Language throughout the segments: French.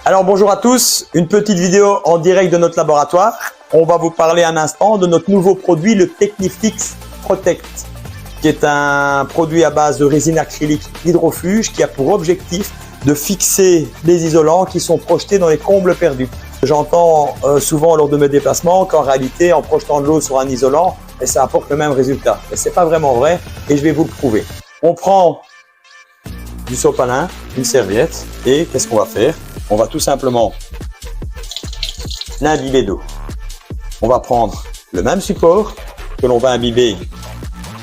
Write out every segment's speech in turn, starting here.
Alors bonjour à tous, une petite vidéo en direct de notre laboratoire. On va vous parler un instant de notre nouveau produit, le Technifix Protect, qui est un produit à base de résine acrylique hydrofuge qui a pour objectif de fixer les isolants qui sont projetés dans les combles perdus. J'entends souvent lors de mes déplacements qu'en réalité, en projetant de l'eau sur un isolant, ça apporte le même résultat. Et c'est pas vraiment vrai et je vais vous le prouver. On prend du sopalin, une serviette et qu'est-ce qu'on va faire? On va tout simplement l'imbiber d'eau. On va prendre le même support que l'on va imbiber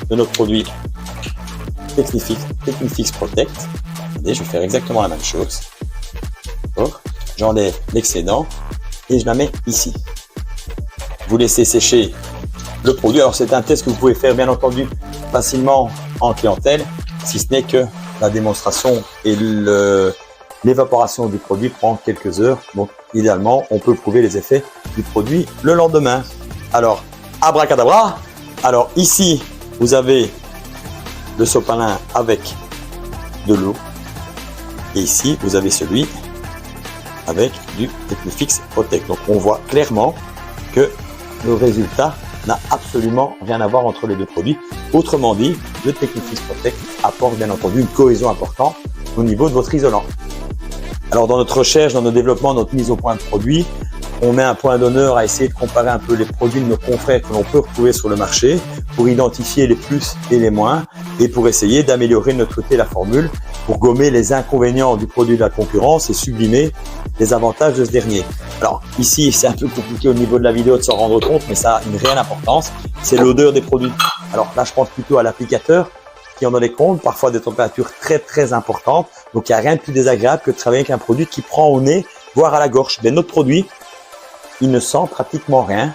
de notre produit Technifix Protect. Et je vais faire exactement la même chose. J'enlève l'excédent et je la mets ici. Vous laissez sécher le produit. Alors c'est un test que vous pouvez faire bien entendu facilement en clientèle, si ce n'est que la démonstration et l'évaporation du produit prend quelques heures. Donc idéalement, on peut prouver les effets du produit le lendemain. Alors, abracadabra. Alors ici, vous avez le sopalin avec de l'eau. Et ici, vous avez celui avec du Technifix Protect. Donc on voit clairement que le résultat n'a absolument rien à voir entre les deux produits. Autrement dit, le Technifix Protect apporte bien entendu une cohésion importante au niveau de votre isolant. Alors dans notre recherche, dans nos développements, notre mise au point de produits, on met un point d'honneur à essayer de comparer un peu les produits de nos confrères que l'on peut retrouver sur le marché pour identifier les plus et les moins et pour essayer d'améliorer de notre côté la formule pour gommer les inconvénients du produit de la concurrence et sublimer les avantages de ce dernier. Alors ici, c'est un peu compliqué au niveau de la vidéo de s'en rendre compte, mais ça a une réelle importance. C'est l'odeur des produits. Alors là, je pense plutôt à l'applicateur qui en a des comptes, parfois des températures très importantes. Donc il n'y a rien de plus désagréable que de travailler avec un produit qui prend au nez, voire à la gorge. Mais notre produit, il ne sent pratiquement rien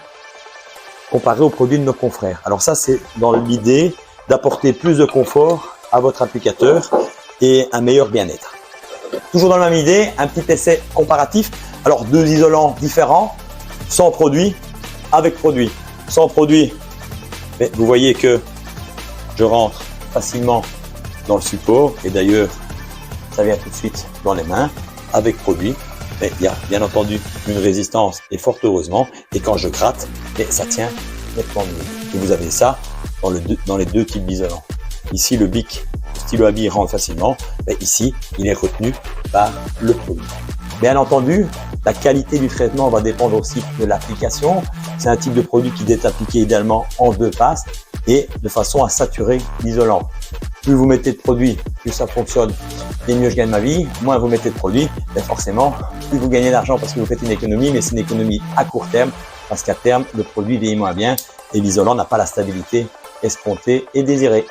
comparé aux produits de nos confrères. Alors ça, c'est dans l'idée d'apporter plus de confort à votre applicateur et un meilleur bien-être. Toujours dans la même idée, un petit essai comparatif. Alors deux isolants différents, sans produit, avec produit. Sans produit, mais vous voyez que je rentre facilement dans le support et d'ailleurs, ça vient tout de suite dans les mains. Avec produit, mais il y a bien entendu une résistance et fort heureusement, et quand je gratte, ça tient nettement mieux. Et vous avez ça dans les deux types d'isolants. Ici, le bic, le stylo à billes rentre facilement, mais ici, il est retenu par le produit. Bien entendu, la qualité du traitement va dépendre aussi de l'application. C'est un type de produit qui est appliqué idéalement en deux passes et de façon à saturer l'isolant. Plus vous mettez de produit, plus ça fonctionne et mieux je gagne ma vie. Moins vous mettez de produit, et forcément, plus vous gagnez d'argent parce que vous faites une économie, mais c'est une économie à court terme parce qu'à terme, le produit vieillit moins bien et l'isolant n'a pas la stabilité escomptée et désirée.